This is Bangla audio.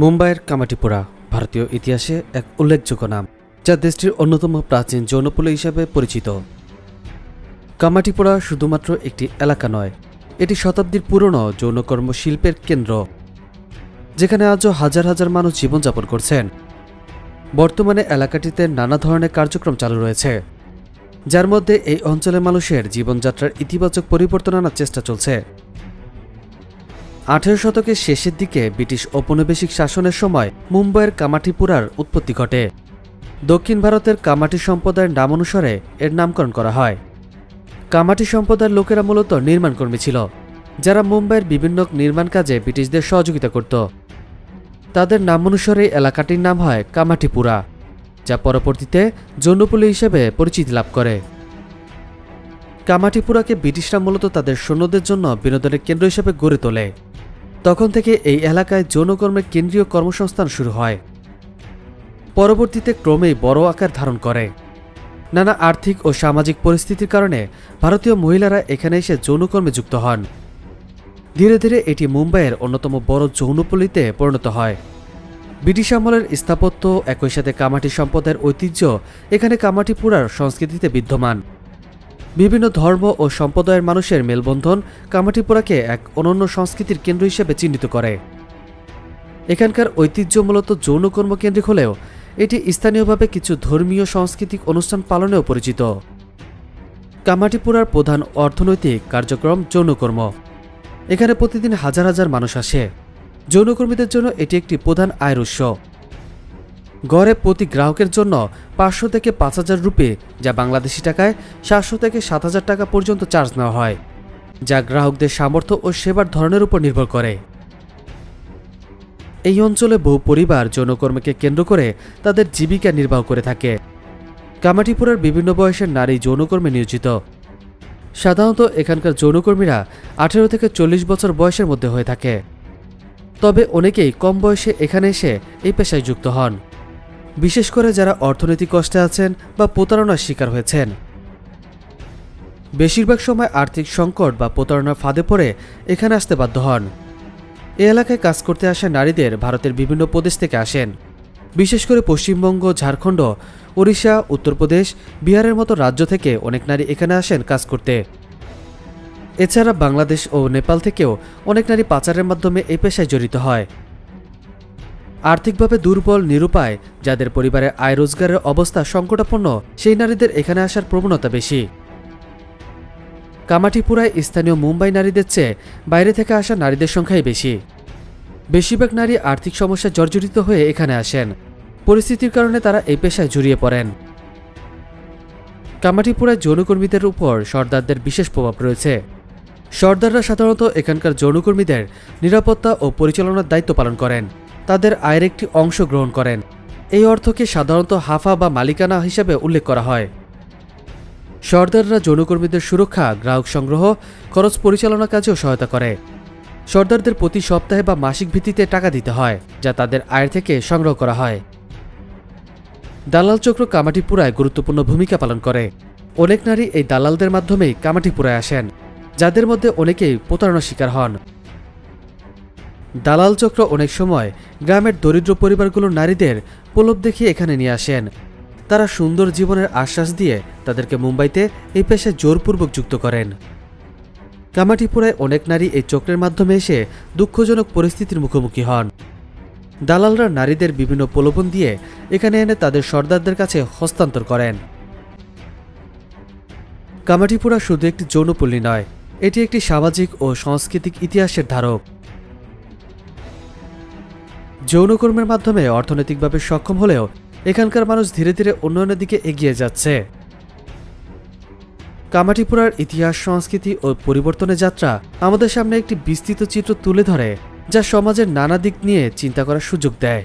মুম্বাইয়ের কামাটিপুরা ভারতীয় ইতিহাসে এক উল্লেখযোগ্য নাম, যা দেশটির অন্যতম প্রাচীন যৌনপল্লী হিসেবে পরিচিত। কামাটিপুরা শুধুমাত্র একটি এলাকা নয়, এটি শতাব্দীর পুরনো যৌনকর্ম শিল্পের কেন্দ্র, যেখানে আজও হাজার হাজার মানুষ জীবনযাপন করছেন। বর্তমানে এলাকাটিতে নানা ধরনের কার্যক্রম চালু রয়েছে, যার মধ্যে এই অঞ্চলের মানুষের জীবনযাত্রার ইতিবাচক পরিবর্তন আনার চেষ্টা চলছে। 18 শতকের শেষের দিকে ব্রিটিশ ঔপনিবেশিক শাসনের সময় মুম্বাইয়ের কামাটিপুরার উৎপত্তি ঘটে। দক্ষিণ ভারতের কামাটি সম্প্রদায়ের নামানুসারে এর নামকরণ করা হয়। কামাটি সম্প্রদায়ের লোকেরা মূলত নির্মাণকর্মী ছিল, যারা মুম্বাইয়ের বিভিন্ন নির্মাণ কাজে ব্রিটিশদের সহযোগিতা করত। তাদের নামানুসারে এলাকাটির নাম হয় কামাটিপুরা, যা পরবর্তীতে যৌনপল্লী হিসেবে পরিচিতি লাভ করে। কামাটিপুরাকে ব্রিটিশরা মূলত তাদের সৈন্যদের জন্য বিনোদনের কেন্দ্র হিসেবে গড়ে তোলে। তখন থেকে এই এলাকায় যৌনকর্মের কেন্দ্রীয় কর্মসংস্থান শুরু হয়। পরবর্তীতে ক্রমেই বড় আকার ধারণ করে। নানা আর্থিক ও সামাজিক পরিস্থিতির কারণে ভারতীয় মহিলারা এখানে এসে যৌনকর্মে যুক্ত হন। ধীরে ধীরে এটি মুম্বাইয়ের অন্যতম বড় যৌনপল্লীতে পরিণত হয়। ব্রিটিশ আমলের স্থাপত্য, একই সাথে কামাটি সম্প্রদায়ের ঐতিহ্য এখানে কামাটিপুরার সংস্কৃতিতে বিদ্যমান। বিভিন্ন ধর্ম ও সম্প্রদায়ের মানুষের মেলবন্ধন কামাটিপুরাকে এক অনন্য সংস্কৃতির কেন্দ্র হিসেবে চিহ্নিত করে। এখানকার ঐতিহ্য মূলত যৌনকর্ম কেন্দ্রিক হলেও এটি স্থানীয়ভাবে কিছু ধর্মীয় সাংস্কৃতিক অনুষ্ঠান পালনেও পরিচিত। কামাটিপুরার প্রধান অর্থনৈতিক কার্যক্রম যৌনকর্ম। এখানে প্রতিদিন হাজার হাজার মানুষ আসে। যৌনকর্মীদের জন্য এটি একটি প্রধান আয়ের উৎস। গড়ে প্রতি গ্রাহকের জন্য 500 থেকে 5000 রুপি, যা বাংলাদেশি টাকায় 700 থেকে 7000 টাকা পর্যন্ত চার্জ নেওয়া হয়, যা গ্রাহকদের সামর্থ্য ও সেবার ধরনের উপর নির্ভর করে। এই অঞ্চলে বহু পরিবার যৌনকর্মকে কেন্দ্র করে তাদের জীবিকা নির্বাহ করে থাকে। কামাটিপুরার বিভিন্ন বয়সের নারী যৌনকর্মে নিয়োজিত। সাধারণত এখানকার যৌনকর্মীরা 18 থেকে 40 বছর বয়সের মধ্যে হয়ে থাকে, তবে অনেকেই কম বয়সে এখানে এসে এই পেশায় যুক্ত হন, বিশেষ করে যারা অর্থনৈতিক কষ্টে আছেন বা প্রতারণার শিকার হয়েছেন। বেশিরভাগ সময় আর্থিক সংকট বা প্রতারণার ফাঁদে পড়ে এখানে আসতে বাধ্য হন। এ এলাকায় কাজ করতে আসা নারীদের ভারতের বিভিন্ন প্রদেশ থেকে আসেন, বিশেষ করে পশ্চিমবঙ্গ, ঝাড়খণ্ড, ওড়িশা, উত্তরপ্রদেশ, বিহারের মতো রাজ্য থেকে অনেক নারী এখানে আসেন কাজ করতে। এছাড়া বাংলাদেশ ও নেপাল থেকেও অনেক নারী পাচারের মাধ্যমে এই পেশায় জড়িত হয়। আর্থিকভাবে দুর্বল, নিরুপায়, যাদের পরিবারের আয় রোজগারের অবস্থা সংকটাপন্ন, সেই নারীদের এখানে আসার প্রবণতা বেশি। কামাটিপুরায় স্থানীয় মুম্বাই নারীদের চেয়ে বাইরে থেকে আসা নারীদের সংখ্যাই বেশি। বেশিরভাগ নারী আর্থিক সমস্যায় জর্জরিত হয়ে এখানে আসেন। পরিস্থিতির কারণে তারা এই পেশায় জড়িয়ে পড়েন। কামাটিপুরায় যৌনকর্মীদের উপর সর্দারদের বিশেষ প্রভাব রয়েছে। সর্দাররা সাধারণত এখানকার যৌনকর্মীদের নিরাপত্তা ও পরিচালনার দায়িত্ব পালন করেন, তাদের আয়ের একটি অংশ গ্রহণ করেন। এই অর্থকে সাধারণত হাফা বা মালিকানা হিসেবে উল্লেখ করা হয়। সর্দাররা যৌনকর্মীদের সুরক্ষা, গ্রাহক সংগ্রহ, খরচ পরিচালনা কাজেও সহায়তা করে। সর্দারদের প্রতি সপ্তাহে বা মাসিক ভিত্তিতে টাকা দিতে হয়, যা তাদের আয়ের থেকে সংগ্রহ করা হয়। দালাল চক্র কামাটিপুরায় গুরুত্বপূর্ণ ভূমিকা পালন করে। অনেক নারী এই দালালদের মাধ্যমেই কামাটিপুরায় আসেন, যাদের মধ্যে অনেকেই প্রতারণার শিকার হন। দালাল চক্র অনেক সময় গ্রামের দরিদ্র পরিবারগুলোর নারীদের প্রলোভ দেখিয়ে এখানে নিয়ে আসেন। তারা সুন্দর জীবনের আশ্বাস দিয়ে তাদেরকে মুম্বাইতে এই পেশায় জোরপূর্বক যুক্ত করেন। কামাটিপুরায় অনেক নারী এই চক্রের মাধ্যমে এসে দুঃখজনক পরিস্থিতির মুখোমুখি হন। দালালরা নারীদের বিভিন্ন প্রলোভন দিয়ে এখানে এনে তাদের সর্দারদের কাছে হস্তান্তর করেন। কামাটিপুরা শুধু একটি যৌনপল্লী নয়, এটি একটি সামাজিক ও সাংস্কৃতিক ইতিহাসের ধারক। যৌনকর্মের মাধ্যমে অর্থনৈতিকভাবে সক্ষম হলেও এখানকার মানুষ ধীরে ধীরে উন্নয়নের দিকে এগিয়ে যাচ্ছে। কামাটিপুরার ইতিহাস, সংস্কৃতি ও পরিবর্তনের যাত্রা আমাদের সামনে একটি বিস্তৃত চিত্র তুলে ধরে, যা সমাজের নানা দিক নিয়ে চিন্তা করার সুযোগ দেয়।